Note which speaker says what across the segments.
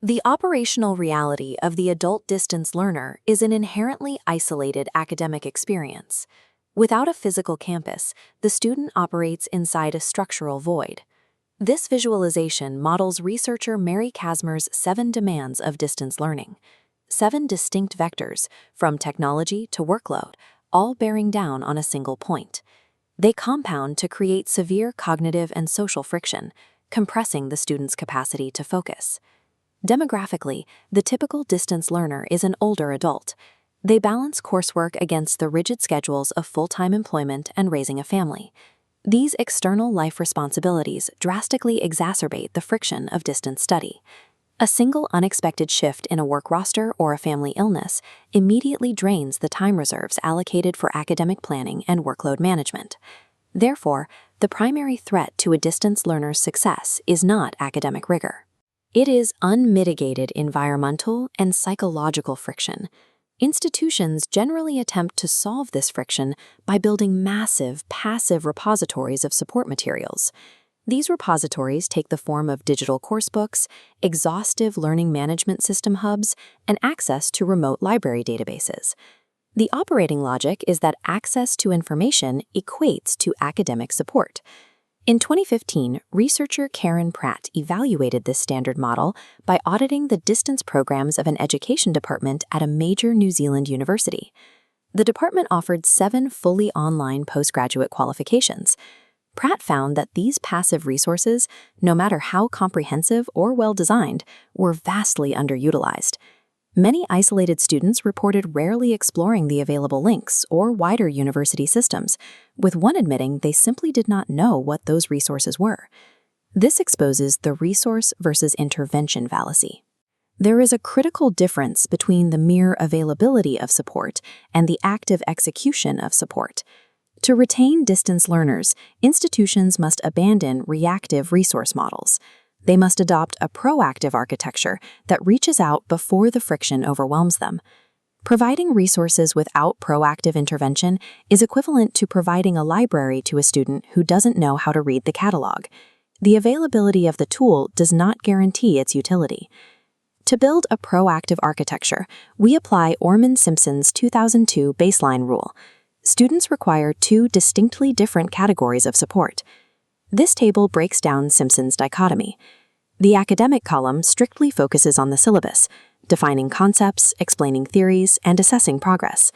Speaker 1: The operational reality of the adult distance learner is an inherently isolated academic experience. Without a physical campus, the student operates inside a structural void. This visualization models researcher Mary Kasmer's 7 demands of distance learning. 7 distinct vectors, from technology to workload, all bearing down on a single point. They compound to create severe cognitive and social friction, compressing the student's capacity to focus. Demographically, the typical distance learner is an older adult. They balance coursework against the rigid schedules of full-time employment and raising a family. These external life responsibilities drastically exacerbate the friction of distance study. A single unexpected shift in a work roster or a family illness immediately drains the time reserves allocated for academic planning and workload management. Therefore, the primary threat to a distance learner's success is not academic rigor. It is unmitigated environmental and psychological friction. Institutions generally attempt to solve this friction by building massive, passive repositories of support materials. These repositories take the form of digital coursebooks, exhaustive learning management system hubs, and access to remote library databases. The operating logic is that access to information equates to academic support. In 2015, researcher Karen Pratt evaluated this standard model by auditing the distance programs of an education department at a major New Zealand university. The department offered 7 fully online postgraduate qualifications. Pratt found that these passive resources, no matter how comprehensive or well-designed, were vastly underutilized. Many isolated students reported rarely exploring the available links or wider university systems, with one admitting they simply did not know what those resources were. This exposes the resource versus intervention fallacy. There is a critical difference between the mere availability of support and the active execution of support. To retain distance learners, institutions must abandon reactive resource models. They must adopt a proactive architecture that reaches out before the friction overwhelms them. Providing resources without proactive intervention is equivalent to providing a library to a student who doesn't know how to read the catalog. The availability of the tool does not guarantee its utility. To build a proactive architecture, we apply Orman-Simpson's 2002 baseline rule. Students require 2 distinctly different categories of support. This table breaks down Simpson's dichotomy. The academic column strictly focuses on the syllabus, defining concepts, explaining theories, and assessing progress.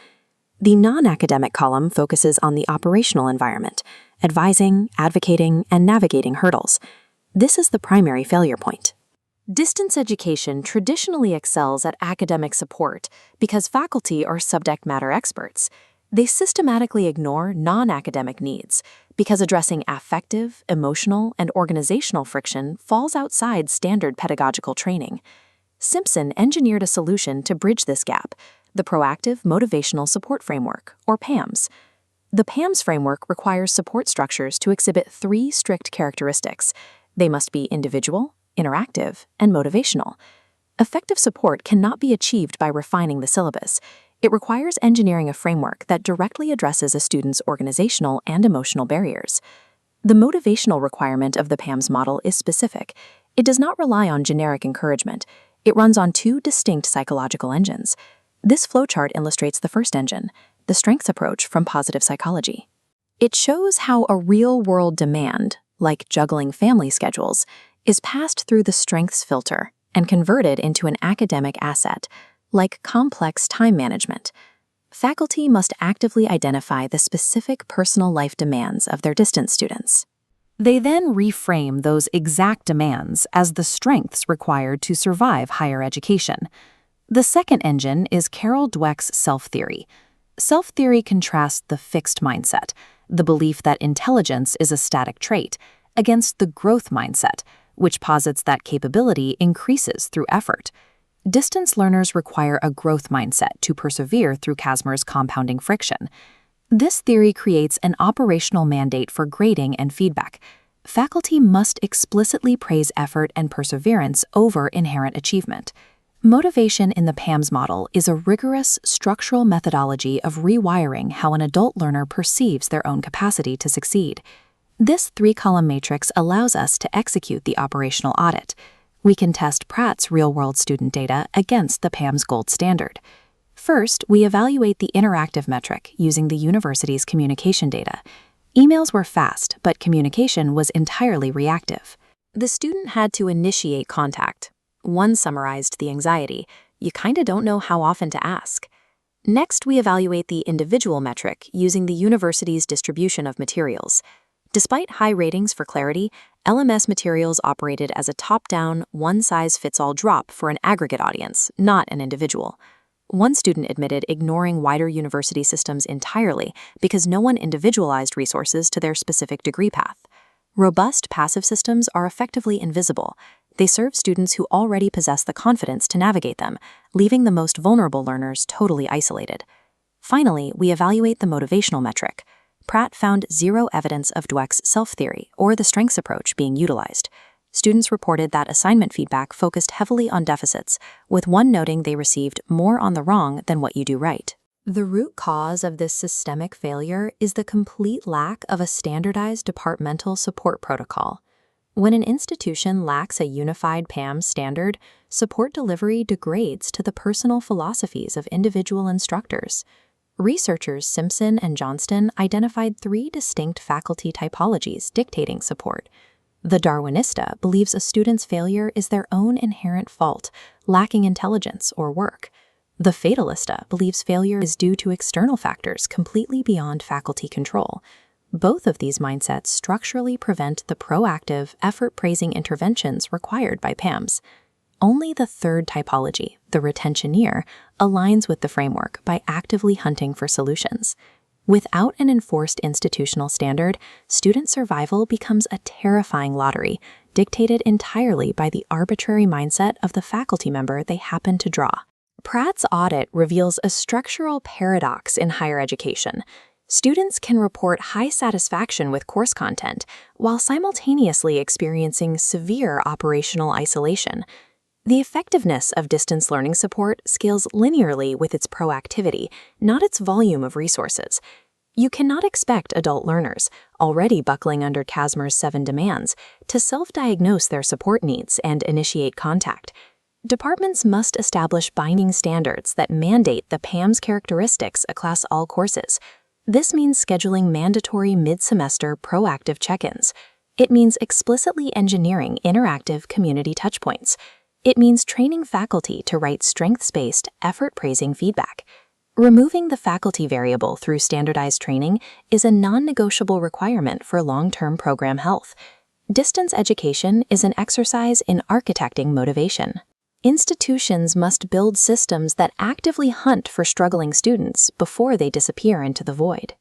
Speaker 1: The non-academic column focuses on the operational environment, advising, advocating, and navigating hurdles. This is the primary failure point. Distance education traditionally excels at academic support because faculty are subject matter experts. They systematically ignore non-academic needs because addressing affective, emotional, and organizational friction falls outside standard pedagogical training. Simpson engineered a solution to bridge this gap, the Proactive Motivational Support Framework, or PaMS. The PaMS framework requires support structures to exhibit 3 strict characteristics. They must be individual, interactive, and motivational. Effective support cannot be achieved by refining the syllabus. It requires engineering a framework that directly addresses a student's organizational and emotional barriers. The motivational requirement of the PaMS model is specific. It does not rely on generic encouragement. It runs on 2 distinct psychological engines. This flowchart illustrates the first engine, the strengths approach from positive psychology. It shows how a real-world demand, like juggling family schedules, is passed through the strengths filter and converted into an academic asset, like complex time management. Faculty must actively identify the specific personal life demands of their distance students. They then reframe those exact demands as the strengths required to survive higher education. The second engine is Carol Dweck's self-theory. Self-theory contrasts the fixed mindset, the belief that intelligence is a static trait, against the growth mindset, which posits that capability increases through effort. Distance learners require a growth mindset to persevere through Kasmer's compounding friction. This theory creates an operational mandate for grading and feedback. Faculty must explicitly praise effort and perseverance over inherent achievement. Motivation in the PaMS model is a rigorous, structural methodology of rewiring how an adult learner perceives their own capacity to succeed. This 3-column matrix allows us to execute the operational audit. We can test Pratt's real-world student data against the PaM's gold standard. First, we evaluate the interactive metric using the university's communication data. Emails were fast, but communication was entirely reactive. The student had to initiate contact. One summarized the anxiety. You kinda don't know how often to ask. Next, we evaluate the individual metric using the university's distribution of materials. Despite high ratings for clarity, LMS materials operated as a top-down, one-size-fits-all drop for an aggregate audience, not an individual. One student admitted ignoring wider university systems entirely because no one individualized resources to their specific degree path. Robust passive systems are effectively invisible. They serve students who already possess the confidence to navigate them, leaving the most vulnerable learners totally isolated. Finally, we evaluate the motivational metric. Pratt found zero evidence of Dweck's self-theory or the strengths approach being utilized. Students reported that assignment feedback focused heavily on deficits, with one noting they received more on the wrong than what you do right. The root cause of this systemic failure is the complete lack of a standardized departmental support protocol. When an institution lacks a unified PaM standard, support delivery degrades to the personal philosophies of individual instructors. Researchers Simpson and Johnston identified 3 distinct faculty typologies dictating support. The Darwinista believes a student's failure is their own inherent fault, lacking intelligence or work. The Fatalista believes failure is due to external factors completely beyond faculty control. Both of these mindsets structurally prevent the proactive, effort-praising interventions required by PaMs. Only the third typology, the retentioneer, aligns with the framework by actively hunting for solutions. Without an enforced institutional standard, student survival becomes a terrifying lottery, dictated entirely by the arbitrary mindset of the faculty member they happen to draw. Pratt's audit reveals a structural paradox in higher education. Students can report high satisfaction with course content while simultaneously experiencing severe operational isolation. The effectiveness of distance learning support scales linearly with its proactivity, not its volume of resources. You cannot expect adult learners, already buckling under CASMR's 7 demands, to self-diagnose their support needs and initiate contact. Departments must establish binding standards that mandate the PaM's characteristics across all courses. This means scheduling mandatory mid-semester proactive check-ins. It means explicitly engineering interactive community touchpoints. It means training faculty to write strengths-based, effort-praising feedback. Removing the faculty variable through standardized training is a non-negotiable requirement for long-term program health. Distance education is an exercise in architecting motivation. Institutions must build systems that actively hunt for struggling students before they disappear into the void.